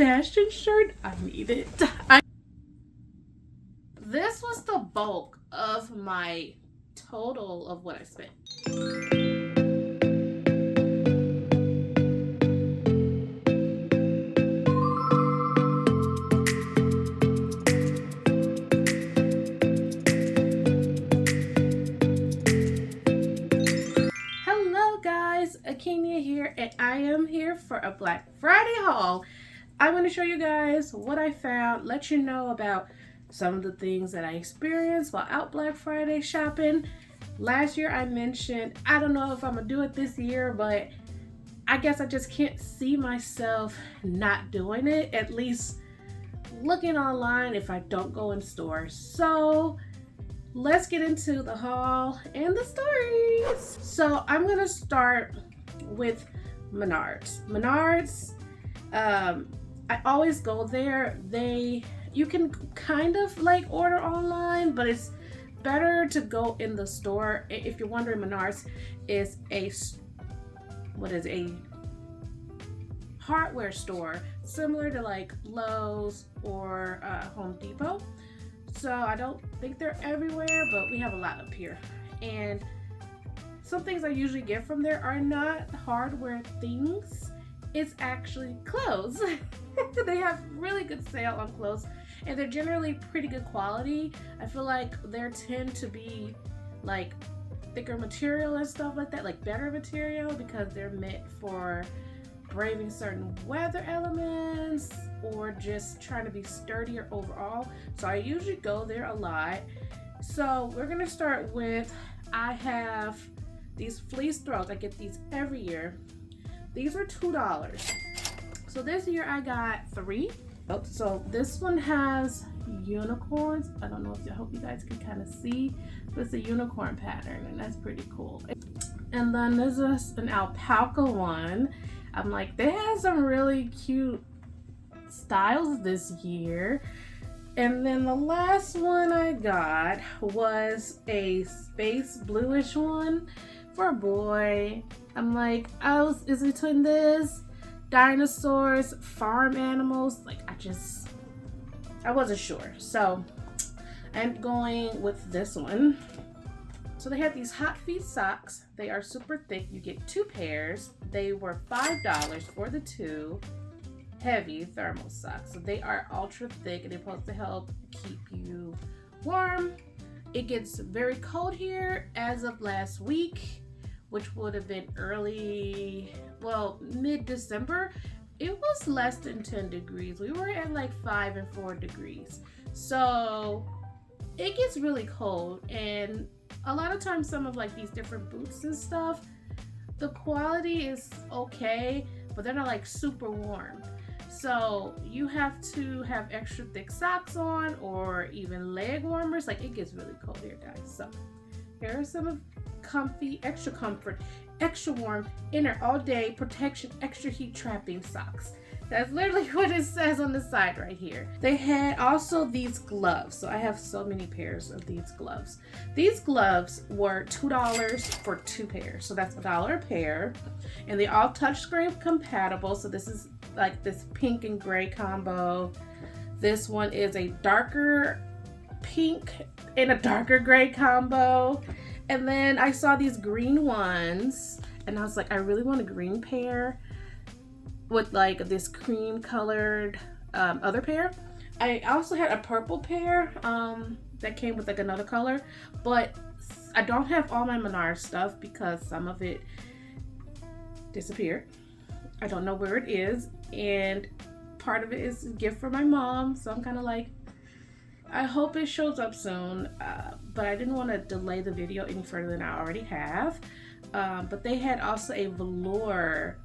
fashion shirt. I need it. This was the bulk of my total of what I spent. Hello guys, Akenia here, and I am here for a Black Friday haul. I'm going to show you guys what I found, let you know about some of the things that I experienced while out Black Friday shopping. Last year I mentioned, I don't know if I'm going to do it this year, but I guess I just can't see myself not doing it, at least looking online if I don't go in stores. So let's get into the haul and the stories. So I'm going to start with Menards. Menards, I always go there. You can kind of like order online, but it's better to go in the store. If you're wondering, Menards is a hardware store similar to like Lowe's or Home Depot. So I don't think they're everywhere, but we have a lot up here. And some things I usually get from there are not hardware things. It's actually clothes. They have really good sale on clothes, and they're generally pretty good quality. I feel like they tend to be like thicker material and stuff like that, like better material, because they're meant for braving certain weather elements or just trying to be sturdier overall. So I usually go there a lot. So we're gonna start with, I have these fleece throws. I get these every year. These are $2. So this year I got 3. So this one has unicorns. I don't know if I hope you guys can kind of see, but it's a unicorn pattern, and that's pretty cool. And then there's an alpaca one. I'm like, they have some really cute styles this year. And then the last one I got was a space bluish one for a boy. I'm like, is it between this, dinosaurs, farm animals? Like, I wasn't sure. So I'm going with this one. So they have these Hot Feet socks. They are super thick. You get 2 pairs. They were $5 for the 2 heavy thermal socks. So they are ultra thick, and they're supposed to help keep you warm. It gets very cold here as of last week, which would have been mid-December. It was less than 10 degrees. We were at like 5 and 4 degrees. So it gets really cold, and a lot of times some of like these different boots and stuff, the quality is okay, but they're not like super warm. So you have to have extra thick socks on, or even leg warmers. Like, it gets really cold here, guys. So here are some of comfy, extra comfort, extra warm, inner all day protection, extra heat trapping socks. That's literally what it says on the side right here. They had also these gloves. So I have so many pairs of these gloves. These gloves were $2 for 2 pairs. So that's $1 a pair. And they all touchscreen compatible. So this is like this pink and gray combo. This one is a darker pink and a darker gray combo. And then I saw these green ones, and I was like, I really want a green pair with like this cream colored other pair. I also had a purple pair that came with like another color, but I don't have all my Menards stuff because some of it disappeared. I don't know where it is, and part of it is a gift for my mom, so I'm kind of like, I hope it shows up soon, but I didn't want to delay the video any further than I already have. But they had also a velour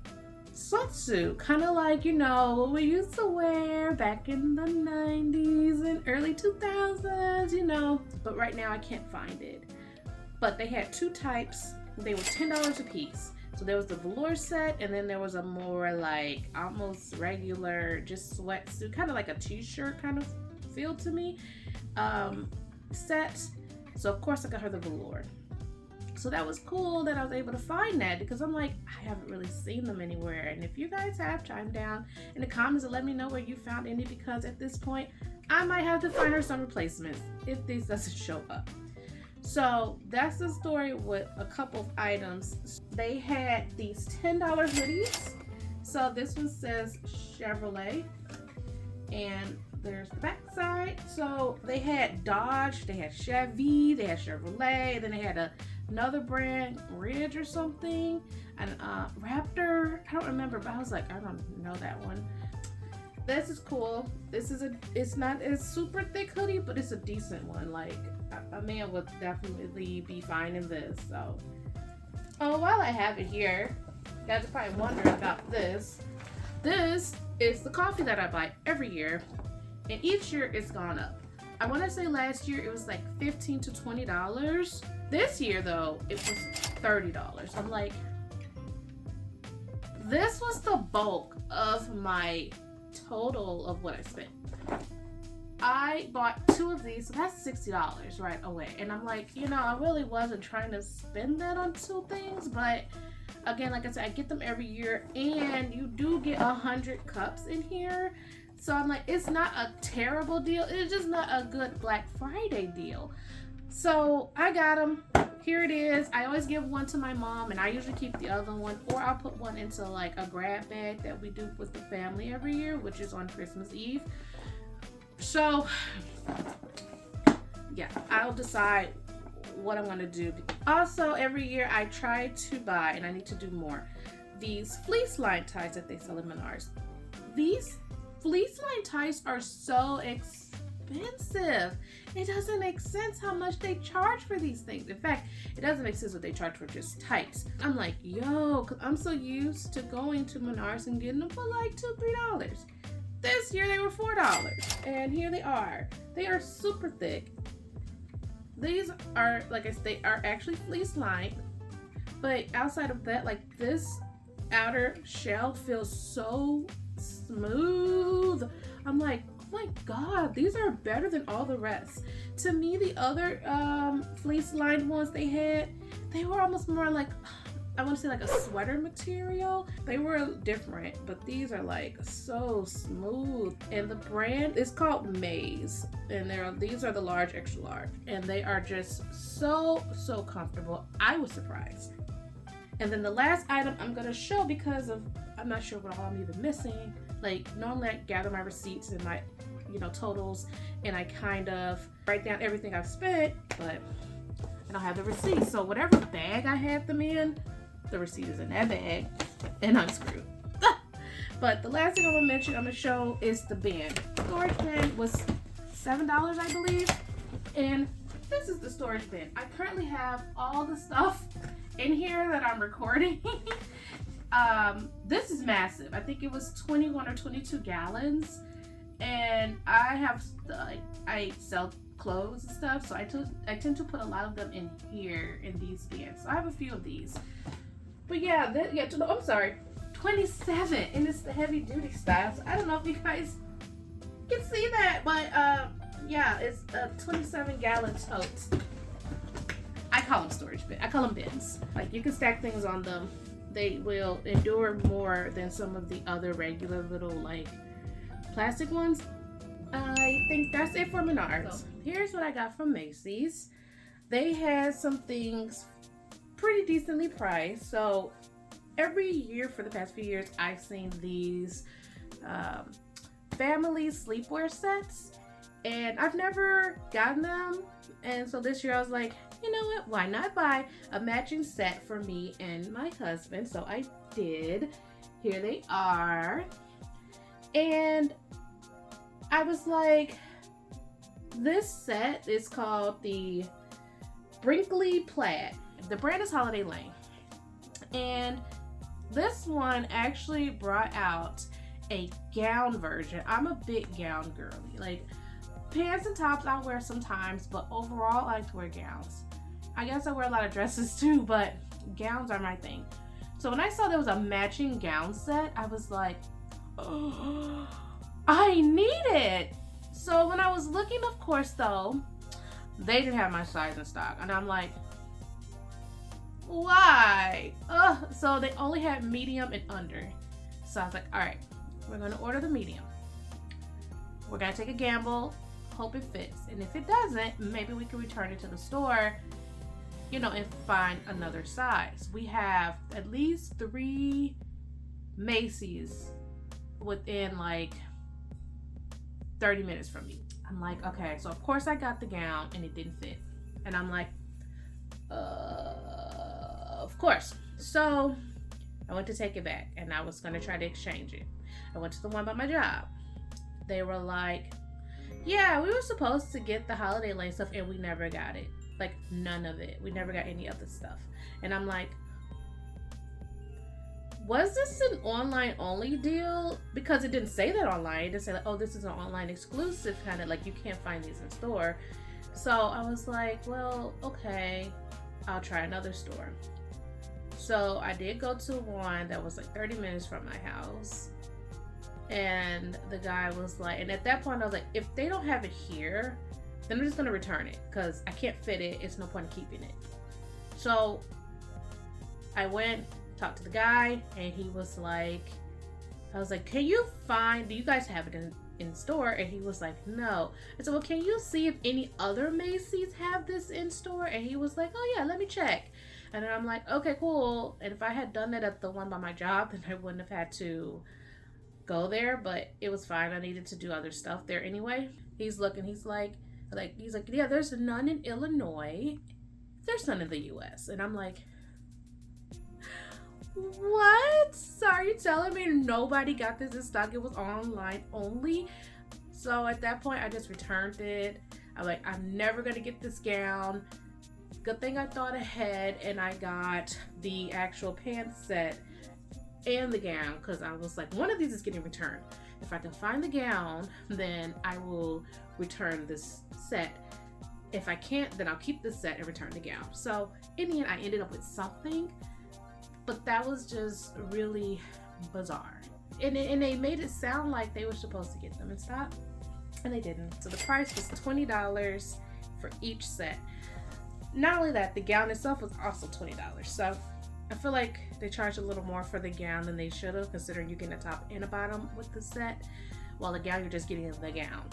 sweatsuit, kind of like, you know, what we used to wear back in the 90s and early 2000s, you know, but right now I can't find it. But they had 2 types. They were $10 a piece. So there was the velour set, and then there was a more like almost regular just sweatsuit, kind of like a t-shirt kind of feel to me, set. So of course I got her the velour. So that was cool that I was able to find that, because I'm like, I haven't really seen them anywhere. And if you guys have, chime down in the comments and let me know where you found any, because at this point I might have to find her some replacements if these doesn't show up. So that's the story with a couple of items. They had these $10 hoodies. So this one says Chevrolet, and there's the back side. So they had Dodge, they had Chevy, they had Chevrolet, then they had another brand, Ridge or something, and Raptor. I don't remember, but I was like, I don't know that one. This is cool. This is it's not a super thick hoodie, but it's a decent one. Like a man would definitely be fine in this. So, oh, while I have it here, you guys are probably wondering about this. This is the coffee that I buy every year, and each year it's gone up. I want to say last year it was like $15 to $20. This year though, it was $30. I'm like, this was the bulk of my total of what I spent. I bought 2 of these, so that's $60 right away. And I'm like, you know, I really wasn't trying to spend that on 2 things, but again, like I said, I get them every year, and you do get 100 cups in here. So I'm like, it's not a terrible deal. It's just not a good Black Friday deal. So I got them. Here it is. I always give one to my mom, and I usually keep the other one, or I'll put one into like a grab bag that we do with the family every year, which is on Christmas Eve. So yeah, I'll decide what I'm going to do. Also, every year I try to buy, and I need to do more, these fleece line ties that they sell in Menards. These fleece line ties are so expensive. It doesn't make sense how much they charge for these things. In fact, it doesn't make sense what they charge for just tights. I'm like, yo, cause I'm so used to going to Menards and getting them for like $2-3. This year they were $4, and here they are. They are super thick. These are, like I said, they are actually fleece lined, but outside of that, like this outer shell feels so smooth. I'm like, oh my god, these are better than all the rest. To me, the other fleece lined ones they had, they were almost more like, I want to say like a sweater material. They were different, but these are like so smooth. And the brand is called Macys, and these are the large, extra large, and they are just so comfortable. I was surprised. And then the last item I'm gonna show, because of I'm not sure what all I'm even missing. Like normally I gather my receipts and my totals, and I kind of write down everything I've spent, but I don't have the receipts. So whatever bag I had them in, the receipt is in that bag, and I'm screwed. But the last thing I'm gonna show is the bin. Storage bin was $7, I believe, and this is the storage bin. I currently have all the stuff in here that I'm recording. This is massive. I think it was 21 or 22 gallons, and I sell clothes and stuff, so I tend to put a lot of them in here in these bins. So I have a few of these. But yeah, I'm sorry, 27, and it's the heavy duty style. So I don't know if you guys can see that, but yeah, it's a 27 gallon totes. I call them storage bins. I call them bins. Like, you can stack things on them. They will endure more than some of the other regular little like plastic ones. I think that's it for Menards. So here's what I got from Macys. They had some things pretty decently priced. So every year for the past few years, I've seen these family sleepwear sets, and I've never gotten them. And so this year I was like, you know what, why not buy a matching set for me and my husband? So I did. Here they are. And I was like, this set is called the Brinkley Plaid. The brand is Holiday Lane. And this one actually brought out a gown version. I'm a big gown girly. Like, pants and tops I'll wear sometimes, but overall I like to wear gowns. I guess I wear a lot of dresses too, but gowns are my thing. So when I saw there was a matching gown set, I was like, oh, I need it. So when I was looking, of course, though, they didn't have my size in stock. And I'm like, why? So they only had medium and under. So I was like, all right, we're gonna order the medium. We're gonna take a gamble, hope it fits. And if it doesn't, maybe we can return it to the store, you know, and find another size. We have at least 3 Macys within like 30 minutes from me. I'm like, okay, so of course I got the gown and it didn't fit. And I'm like, of course. So I went to take it back and I was gonna try to exchange it. I went to the one by my job. They were like, yeah, we were supposed to get the holiday lane stuff and we never got it. Like, none of it. We never got any other stuff. And I'm like, was this an online only deal? Because it didn't say that online. It didn't say like, oh, this is an online exclusive, kind of like you can't find these in store. So I was like, well, okay, I'll try another store. So I did go to one that was like 30 minutes from my house. And the guy was like, and at that point I was like, if they don't have it here, then I'm just gonna return it because I can't fit it. It's no point in keeping it. So I went, talked to the guy, and he was like, I was like, can you find, do you guys have it in store? And he was like, no. I said, well, can you see if any other Macy's have this in store? And he was like, oh yeah, let me check. And then I'm like, okay, cool. And if I had done that at the one by my job, then I wouldn't have had to go there, but it was fine. I needed to do other stuff there anyway. He's looking, he's like, yeah, there's none in Illinois. There's none in the US. And I'm like, what? So are you telling me nobody got this in stock? It was online only. So at that point, I just returned it. I'm like, I'm never gonna get this gown. Good thing I thought ahead and I got the actual pants set and the gown, because I was like, one of these is getting returned. If I can find the gown, then I will return this set. If I can't, then I'll keep the set and return the gown. So in the end, I ended up with something, but that was just really bizarre. And they made it sound like they were supposed to get them in stock, and they didn't. So the price was $20 for each set. Not only that, the gown itself was also $20. So I feel like they charged a little more for the gown than they should have, considering you get a top and a bottom with the set, while the gown, you're just getting the gown.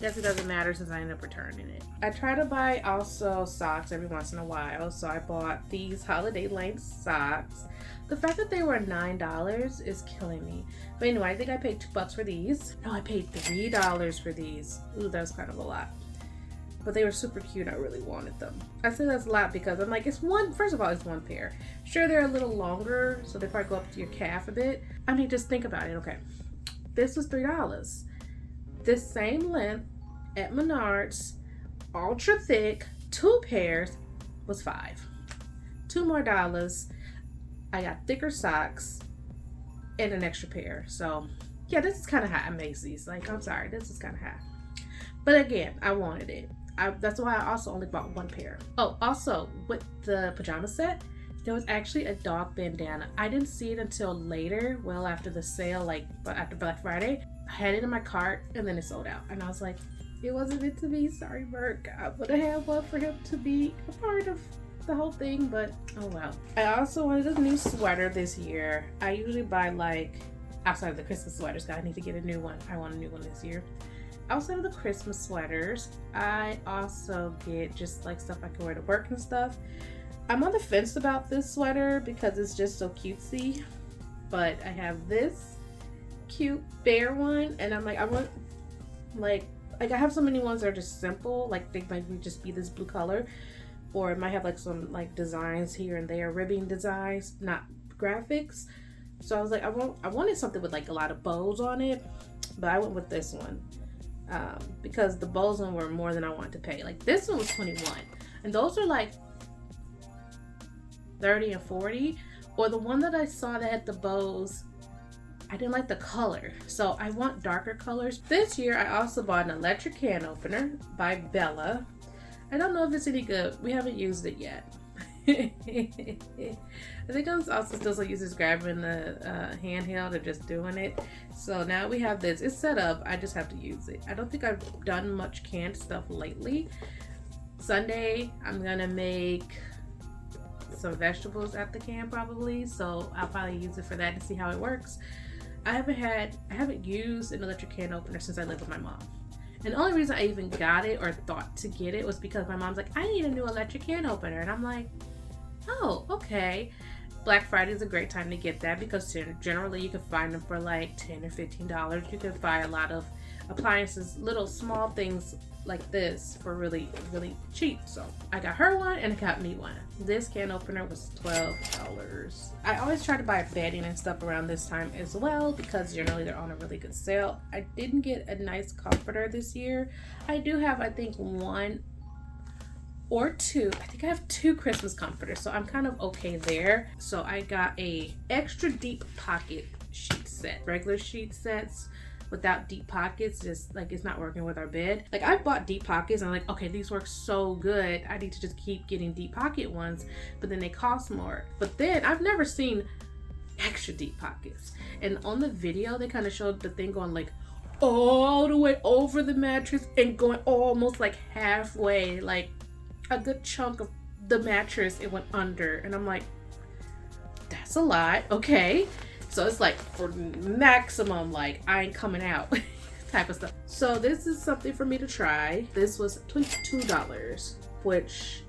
Guess it doesn't matter since I ended up returning it. I try to buy also socks every once in a while, so I bought these holiday length socks. The fact that they were $9 is killing me. But anyway, I think I paid $2 for these. No, I paid $3 for these. Ooh, that was kind of a lot. But they were super cute. I really wanted them. I say that's a lot because I'm like, it's one, first of all, it's one pair. Sure, they're a little longer, so they probably go up to your calf a bit. I mean, just think about it. Okay, this was $3. This same length at Menards, ultra thick, 2 pairs, was $5. $2 more. I got thicker socks and an extra pair. So yeah, this is kind of high at Macy's. Like, I'm sorry, this is kind of high. But again, I wanted it. That's why I also only bought 1 pair. Oh, also with the pajama set, there was actually a dog bandana. I didn't see it until later, well after the sale, like after Black Friday. I had it in my cart and then it sold out. And I was like, it wasn't meant to be. Sorry, Merc. I would have had one for him to be a part of the whole thing, but oh well. I also wanted a new sweater this year. I usually buy like outside of the Christmas sweaters, because I need to get a new one. I want a new one this year. Outside of the Christmas sweaters, I also get just like stuff I can wear to work and stuff. I'm on the fence about this sweater because it's just so cutesy, but I have this cute bear one, and I'm like, I want like I have so many ones that are just simple, like they might just be this blue color, or it might have like some like designs here and there, ribbing designs, not graphics. So I was like, I wanted something with like a lot of bows on it, but I went with this one. Because the bows one were more than I wanted to pay. Like this one was $21, and those are like $30 and $40. Or the one that I saw that had the bows, I didn't like the color, so I want darker colors. This year I also bought an electric can opener by Bella. I don't know if it's any good. We haven't used it yet. I think I'm also still so used to grabbing the handheld or just doing it. So now we have this. It's set up. I just have to use it. I don't think I've done much canned stuff lately. Sunday, I'm gonna make some vegetables at the can probably, so I'll probably use it for that to see how it works. I haven't used an electric can opener since I lived with my mom. And the only reason I even got it or thought to get it was because my mom's like, I need a new electric can opener. And I'm like, oh, okay. Black Friday is a great time to get that because generally you can find them for like $10 or $15. You can buy a lot of appliances, little small things like this for really, really cheap. So I got her one and I got me one. This can opener was $12. I always try to buy bedding and stuff around this time as well because generally they're on a really good sale. I didn't get a nice comforter this year. I do have, I think, one or two. I think I have 2 Christmas comforters, so I'm kind of okay there. So I got a extra deep pocket sheet set. Regular sheet sets without deep pockets, just like it's not working with our bed. Like I've bought deep pockets and I'm like, okay, these work so good, I need to just keep getting deep pocket ones, but then they cost more. But then I've never seen extra deep pockets, and on the video they kind of showed the thing going like all the way over the mattress and going almost like halfway, like a good chunk of the mattress it went under, and I'm like, that's a lot. Okay, so it's like for maximum, like I ain't coming out type of stuff. So this is something for me to try. This was $22, which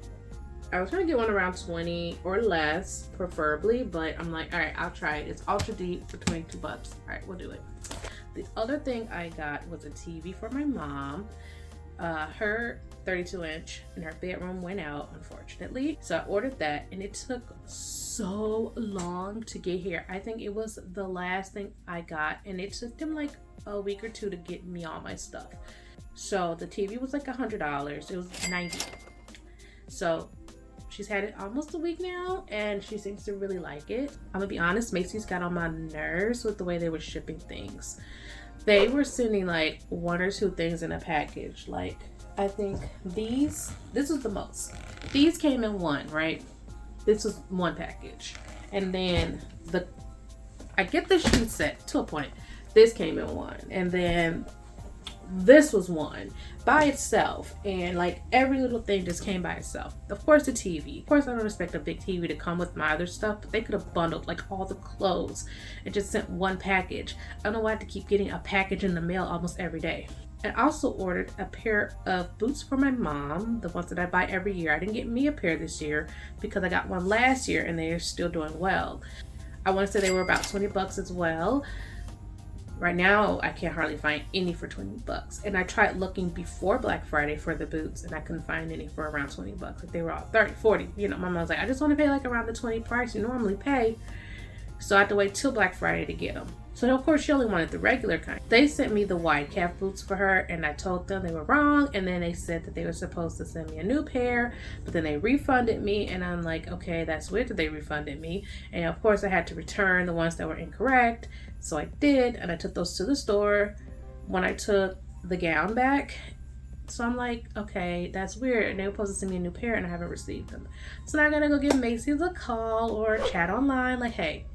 I was trying to get one around 20 or less preferably, but I'm like, all right, I'll try it. It's ultra deep for 22 bucks. All right, we'll do it. The other thing I got was a TV for my mom. Her 32-inch in her bedroom went out, unfortunately. So I ordered that and it took so long to get here. I think it was the last thing I got, and it took them like a week or 2 to get me all my stuff. So the TV was like $100. It was $90. So she's had it almost a week now and she seems to really like it. I'm gonna be honest, Macys got on my nerves with the way they were shipping things. They were sending like 1 or 2 things in a package. Like I think this was the most. These came in 1, right? This was 1 package. And then I get the sheet set to a point. This came in 1. And then this was 1 by itself, and like every little thing just came by itself. Of course the TV, of course I don't expect a big TV to come with my other stuff, but they could have bundled like all the clothes and just sent 1 package. I don't know why I have to keep getting a package in the mail almost every day. I also ordered a pair of boots for my mom, the ones that I buy every year. I didn't get me a pair this year because I got one last year and they are still doing well. I want to say they were about 20 bucks as well. Right now, I can't hardly find any for 20 bucks. And I tried looking before Black Friday for the boots and I couldn't find any for around 20 bucks. Like they were all 30, 40. You know, my mom was like, I just want to pay like around the 20 price you normally pay. So I had to wait till Black Friday to get them. So of course she only wanted the regular kind. They sent me the wide calf boots for her and I told them they were wrong. And then they said that they were supposed to send me a new pair, but then they refunded me. And I'm like, okay, that's weird that they refunded me. And of course I had to return the ones that were incorrect. So I did, and I took those to the store when I took the gown back. So I'm like, okay, that's weird. And they were supposed to send me a new pair and I haven't received them. So now I gotta go give Macys a call or chat online like, hey,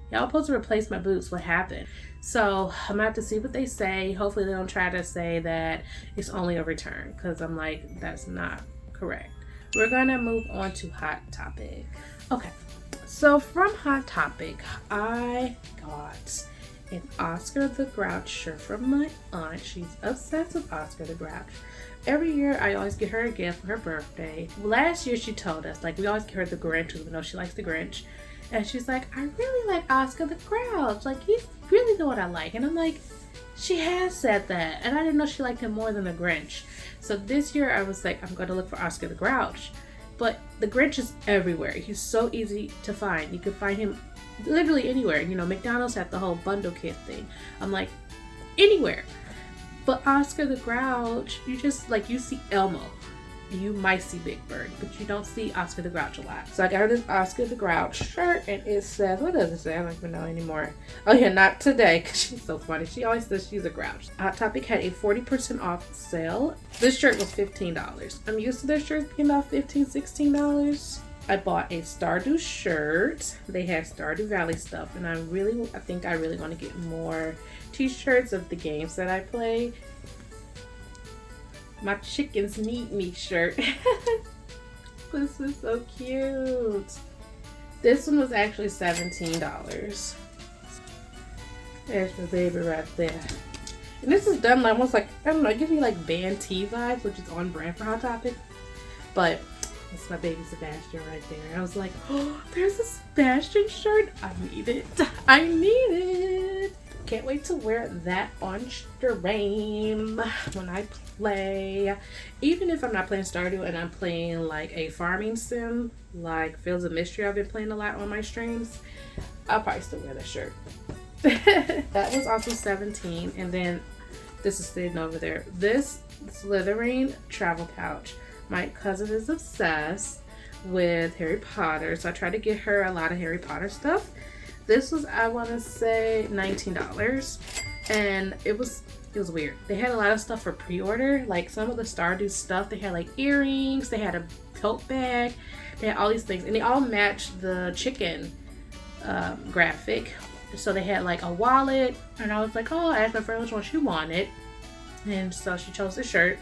y'all supposed to replace my boots. What happened? So I'm gonna have to see what they say. Hopefully they don't try to say that it's only a return, because I'm like, that's not correct. We're gonna move on to Hot Topic. Okay. So from Hot Topic, I got an Oscar the Grouch shirt from my aunt. She's obsessed with Oscar the Grouch. Every year, I always get her a gift for her birthday. Last year, she told us, like, we always get her the Grinch, even though she likes the Grinch. And she's like, I really like Oscar the Grouch. Like, you really know what I like. And I'm like, she has said that. And I didn't know she liked him more than the Grinch. So this year, I was like, I'm going to look for Oscar the Grouch. But the Grinch is everywhere. He's so easy to find. You can find him literally anywhere. You know, McDonald's had the whole bundle kit thing. I'm like, anywhere. But Oscar the Grouch, you just, like, you see Elmo. You might see Big Bird, but you don't see Oscar the Grouch a lot. So I got her this Oscar the Grouch shirt, and it says, what does it say? I don't even know anymore. Oh yeah, not today, because she's so funny. She always says she's a Grouch. Hot Topic had a 40% off sale. This shirt was $15. I'm used to their shirts being about $15, $16. I bought a Stardew shirt. They had Stardew Valley stuff, and I think I really want to get more t-shirts of the games that I play. My chickens need me shirt. This is so cute. This one was actually $17. There's the baby right there. And this is done like almost like, I don't know, it gives me like band T vibes, which is on brand for Hot Topic. But it's my baby Sebastian right there. I was like, oh, there's a Sebastian shirt. I need it. I need it. Can't wait to wear that on stream when I play. Even if I'm not playing Stardew and I'm playing like a farming sim, like Fields of Mystery I've been playing a lot on my streams, I'll probably still wear that shirt. That was also 17. And then this is sitting over there. This Slytherin travel pouch. My cousin is obsessed with Harry Potter, so I tried to get her a lot of Harry Potter stuff. This was, I want to say, $19, and it was weird. They had a lot of stuff for pre-order, like some of the Stardew stuff. They had like earrings, they had a tote bag, they had all these things, and they all matched the chicken graphic. So they had like a wallet, and I was like, oh, I asked my friend which one she wanted, and so she chose the shirt.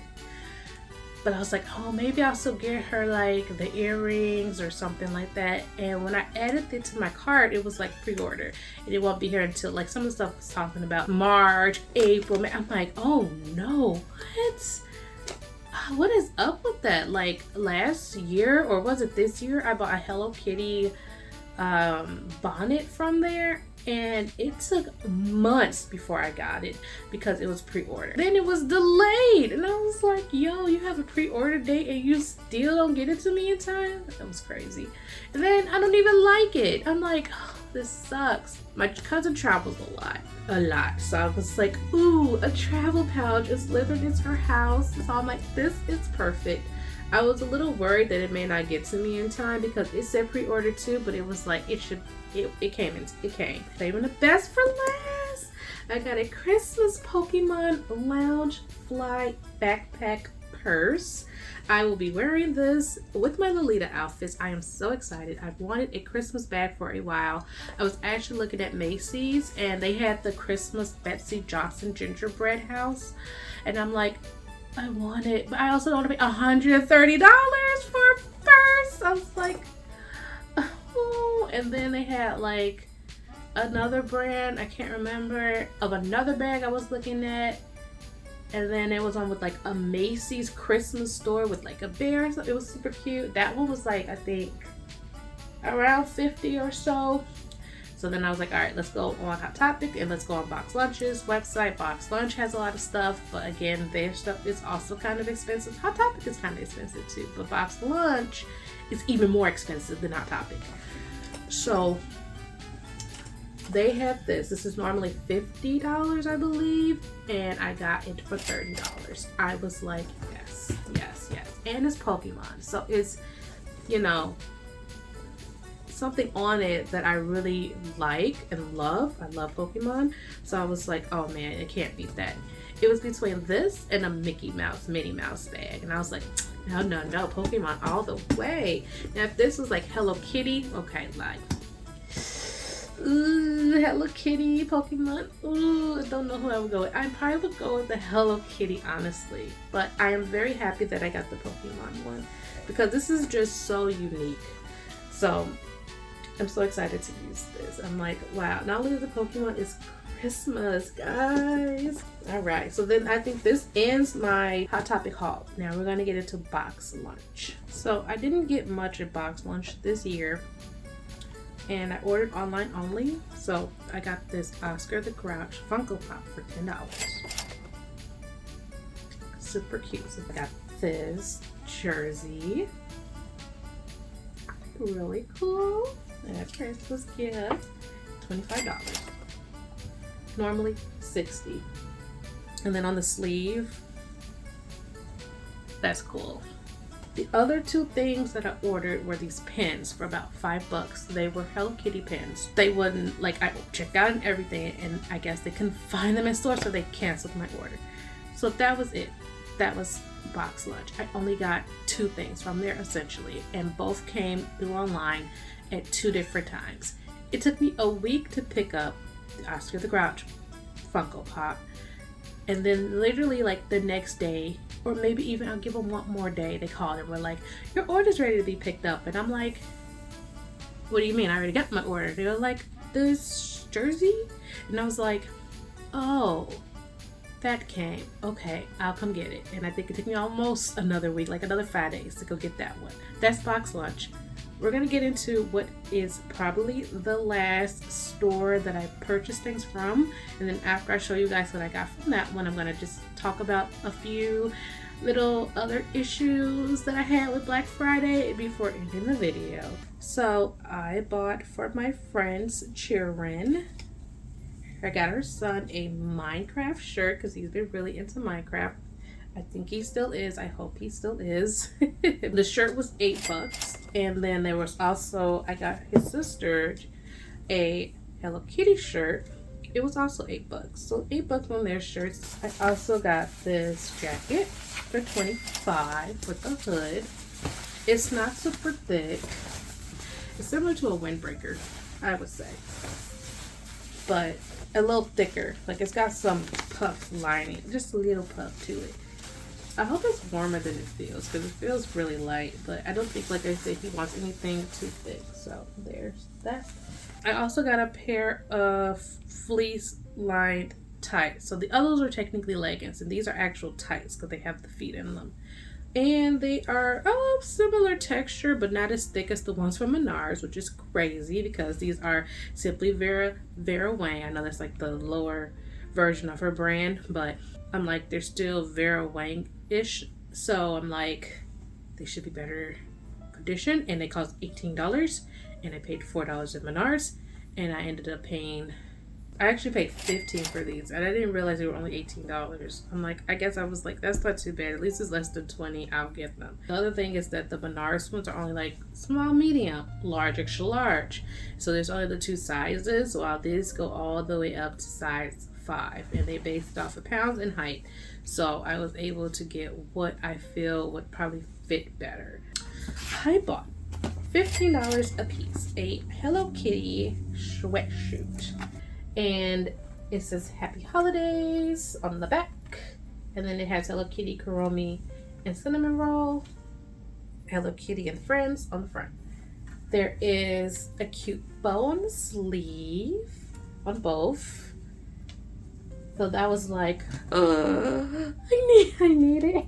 But I was like, oh, maybe I'll still get her like the earrings or something like that. And when I added it to my cart, it was like pre-order. And it won't be here until like some of the stuff was talking about March, April, May. I'm like, oh no, what is up with that? Like last year, or was it this year, I bought a Hello Kitty bonnet from there. And it took months before I got it because it was pre-ordered. Then it was delayed. And I was like, yo, you have a pre-order date and you still don't get it to me in time? That was crazy. And then I don't even like it. I'm like, oh, this sucks. My cousin travels a lot. So I was like, ooh, a travel pouch is delivered into her house. So I'm like, this is perfect. I was a little worried that it may not get to me in time because it said pre-order too, but it was like, it came. Saving the best for last. I got a Christmas Pokemon Lounge Fly backpack purse. I will be wearing this with my Lolita outfits. I am so excited. I've wanted a Christmas bag for a while. I was actually looking at Macys and they had the Christmas Betsy Johnson gingerbread house. And I'm like, I want it, but I also don't want to pay $130 for a purse. I was like, oh. And then they had like another brand, I can't remember, of another bag I was looking at. And then it was on with like a Macy's Christmas store with like a bear. So it was super cute. That one was like, I think around 50 or so. So then I was like, all right, let's go on Hot Topic and let's go on Box Lunch's website. Box Lunch has a lot of stuff, but again, their stuff is also kind of expensive. Hot Topic is kind of expensive too, but Box Lunch is even more expensive than Hot Topic. So they have this. This is normally $50, I believe, and I got it for $30. I was like, yes. And it's Pokemon, so it's, you know, something on it that I really like and love. I love Pokemon, so I was like, oh man, it can't beat that. It was between this and a Minnie Mouse bag, and I was like, no, Pokemon all the way. Now if this was like Hello Kitty, okay, like Hello Kitty Pokemon, I don't know who I would go with. I probably would go with the Hello Kitty, honestly, but I am very happy that I got the Pokemon one because this is just so unique. So I'm so excited to use this. I'm like, wow, not only is the Pokemon, it's Christmas, guys. All right, so then I think this ends my Hot Topic haul. Now we're gonna get into Box Lunch. So I didn't get much at Box Lunch this year, and I ordered online only. So I got this Oscar the Grouch Funko Pop for $10. Super cute. So I got this jersey. Really cool. And a Christmas gift. $25. Normally $60. And then on the sleeve, that's cool. The other two things that I ordered were these pins for about $5. They were Hello Kitty pins. They wouldn't, like, I checked out and everything, and I guess they couldn't find them in store, so they canceled my order. So that was it. That was Box Lunch. I only got two things from there essentially, and both came through online at 2 different times. It took me a week to pick up the Oscar the Grouch Funko Pop, And then literally like the next day, or maybe even I'll give them one more day, they called and were like, your order's ready to be picked up. And I'm like, what do you mean? I already got my order. They were like, this jersey? And I was like, oh, that came. Okay, I'll come get it. And I think it took me almost another week, like another 5 days to go get that one. That's box lunch. We're gonna get into what is probably the last store that I purchased things from. And then after I show you guys what I got from that one, I'm gonna just talk about a few little other issues that I had with Black Friday before ending the video. So I bought for my friend's Cheerin. I got her son a Minecraft shirt because he's been really into Minecraft. I think he still is. I hope he still is. The shirt was $8. And then there was also, I got his sister a Hello Kitty shirt. It was also $8. So $8 on their shirts. I also got this jacket for $25 with a hood. It's not super thick. It's similar to a windbreaker, I would say. But a little thicker. Like it's got some puff lining. Just a little puff to it. I hope it's warmer than it feels because it feels really light, but I don't think, like I said, he wants anything too thick. So there's that. I also got a pair of fleece lined tights. So the others are technically leggings and these are actual tights because they have the feet in them. And they are similar texture, but not as thick as the ones from Menards, which is crazy because these are simply Vera Wang. I know that's like the lower version of her brand, but I'm like, they're still Vera Wang-ish. So I'm like, they should be better condition. And they cost $18. And I paid $4 at Menards. And I ended up paying, I actually paid $15 for these. And I didn't realize they were only $18. I'm like, I guess I was like, that's not too bad. At least it's less than $20. I'll get them. The other thing is that the Menards ones are only like small, medium, large, extra large. So there's only the 2 sizes, while these go all the way up to size 5, and they based off of pounds and height. So I was able to get what I feel would probably fit better. I bought $15 a piece a Hello Kitty sweatshirt, and it says Happy Holidays on the back, and then it has Hello Kitty, Kuromi, and Cinnamon Roll, Hello Kitty and Friends on the front. There is a cute bow on the sleeve on both. So that was like, I need it.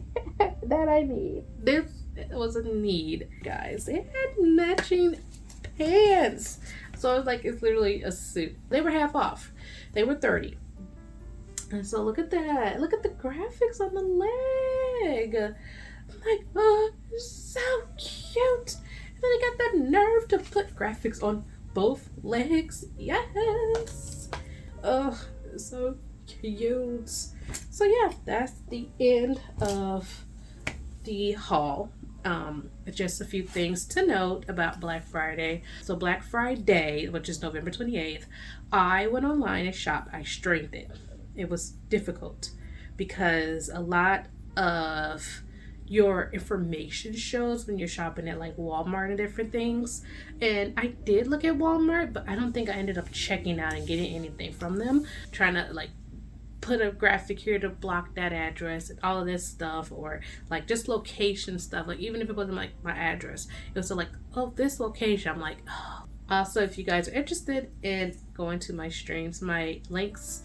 That I need. This was a need, guys. They had matching pants. So I was like, it's literally a suit. They were half off. They were $30. And so look at that. Look at the graphics on the leg. I'm like, oh, it's so cute. And then they got the nerve to put graphics on both legs. Yes. Oh, so cute. So yeah, that's the end of the haul. Just a few things to note about Black Friday. So Black Friday, which is November 28th, I went online and shopped. I streamed it. It was difficult because a lot of your information shows when you're shopping at like Walmart and different things. And I did look at Walmart, but I don't think I ended up checking out and getting anything from them. Trying to like put a graphic here to block that address and all of this stuff, or like just location stuff. Like even if it wasn't like my address, it was like, oh, this location. I'm like, oh. Also, if you guys are interested in going to my streams, my links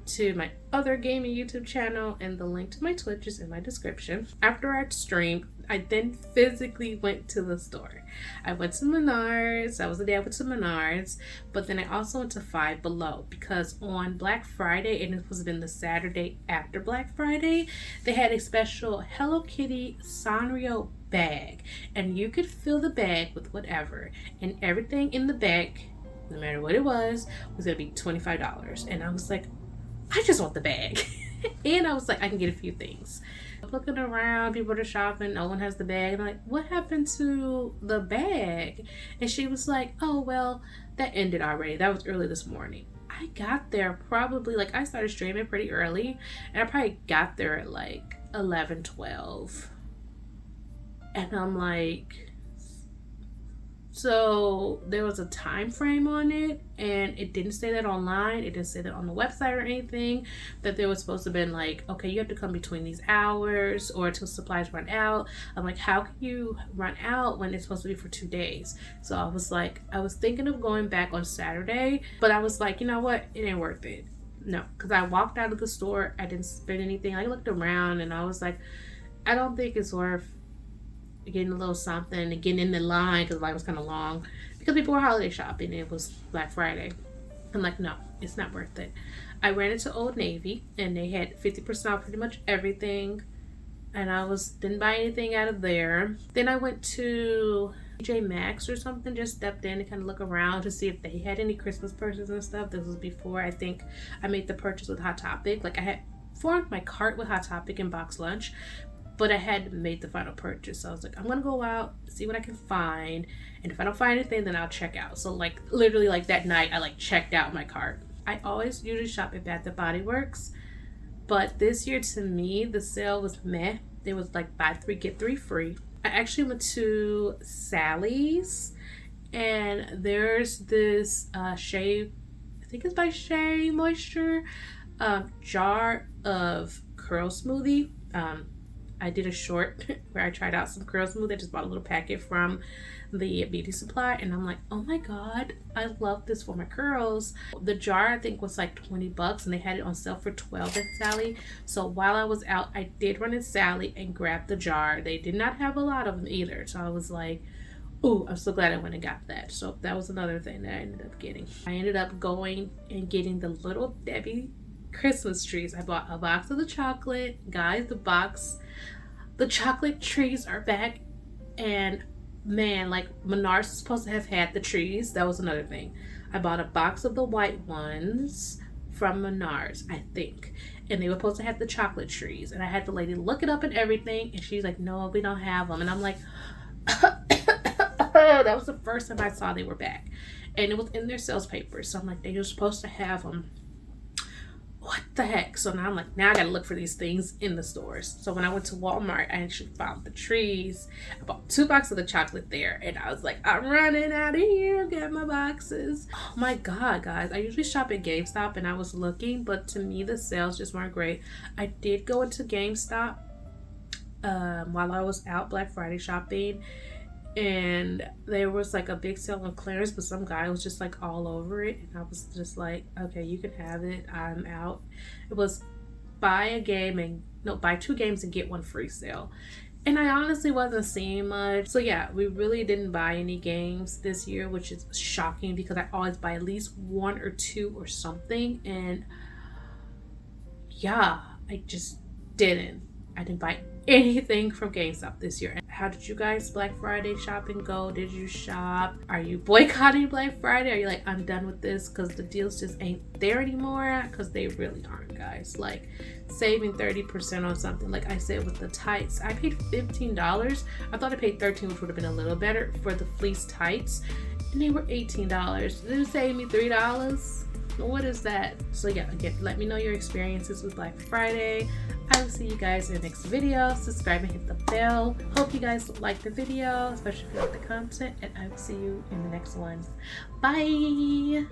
to my other gaming YouTube channel and the link to my Twitch is in my description. After I streamed, I then physically went to the store. I went to Menards. That was the day I went to Menards. But then I also went to Five Below because on Black Friday, and it was been the Saturday after Black Friday, they had a special Hello Kitty Sanrio bag. And you could fill the bag with whatever. And everything in the bag, no matter what it was going to be $25. And I was like, I just want the bag. And I was like, I can get a few things. Looking around, people are shopping, no one has the bag. And I'm like, what happened to the bag? And she was like, oh, well, that ended already. That was early this morning. I got there probably, like, I started streaming pretty early. And I probably got there at like 11, 12. And I'm like, So there was a time frame on it, and it didn't say that online. It didn't say that on the website or anything, that there was supposed to have been like, okay, you have to come between these hours or until supplies run out. I'm like, how can you run out when it's supposed to be for 2 days? So I was like, I was thinking of going back on Saturday, but I was like, you know what, it ain't worth it. No, because I walked out of the store, I didn't spend anything. I looked around and I was like, I don't think it's worth getting a little something and getting in the line, because the line was kind of long because people were holiday shopping and it was Black Friday. I'm like, no, it's not worth it. I ran into Old Navy and they had 50% off pretty much everything, and I didn't buy anything out of there. Then I went to TJ Maxx or something, just stepped in and kind of look around to see if they had any Christmas purses and stuff. This was before I think I made the purchase with Hot Topic. Like, I had formed my cart with Hot Topic and Box Lunch, but I had made the final purchase. So I was like, I'm gonna go out, see what I can find, and if I don't find anything, then I'll check out. So like literally like that night, I like checked out my cart. I always usually shop at Bath & Body Works, but this year to me the sale was meh. It was like buy 3 get 3 free. I actually went to Sally's, and there's this Shea, I think it's by Shea Moisture, jar of curl smoothie. I did a short where I tried out some curl smoothie. I just bought a little packet from the beauty supply, and I'm like, oh my god, I love this for my curls. The jar I think was like $20, and they had it on sale for $12 at Sally. So while I was out, I did run in Sally and grab the jar. They did not have a lot of them either, so I was like, ooh, I'm so glad I went and got that. So that was another thing that I ended up getting. I ended up going and getting the Little Debbie Christmas trees. I bought a box of the chocolate. Guys, the chocolate trees are back, and man, like Menards was supposed to have had the trees. That was another thing. I bought a box of the white ones from Menards, I think, and they were supposed to have the chocolate trees, and I had the lady look it up and everything, and she's like, no, we don't have them. And I'm like, that was the first time I saw they were back, and it was in their sales papers. So I'm like, they were supposed to have them. What the heck? So now I'm like, now I gotta look for these things in the stores. So when I went to Walmart, I actually found the trees. I bought 2 boxes of the chocolate there, and I was like, I'm running out of here, get my boxes. Oh my god, guys, I usually shop at GameStop, and I was looking, but to me the sales just weren't great. I did go into GameStop while I was out Black Friday shopping, and there was like a big sale on clearance, but some guy was just like all over it, and I was just like, okay, you can have it, I'm out. It was buy 2 games and get 1 free sale, and I honestly wasn't seeing much. So yeah, we really didn't buy any games this year, which is shocking because I always buy at least 1 or 2 or something, and yeah, I just didn't buy anything from GameStop this year. How did you guys Black Friday shopping go? Did you shop? Are you boycotting Black Friday? Are you like, I'm done with this because the deals just ain't there anymore? Because they really aren't, guys. Like saving 30% on something, like I said with the tights, I paid $15. I thought I paid $13, which would have been a little better for the fleece tights, and they were $18. Did it save me $3? What is that? So yeah, again, let me know your experiences with Black Friday. I will see you guys in the next video. Subscribe and hit the bell. Hope you guys like the video, especially if you like the content, and I will see you in the next one. Bye.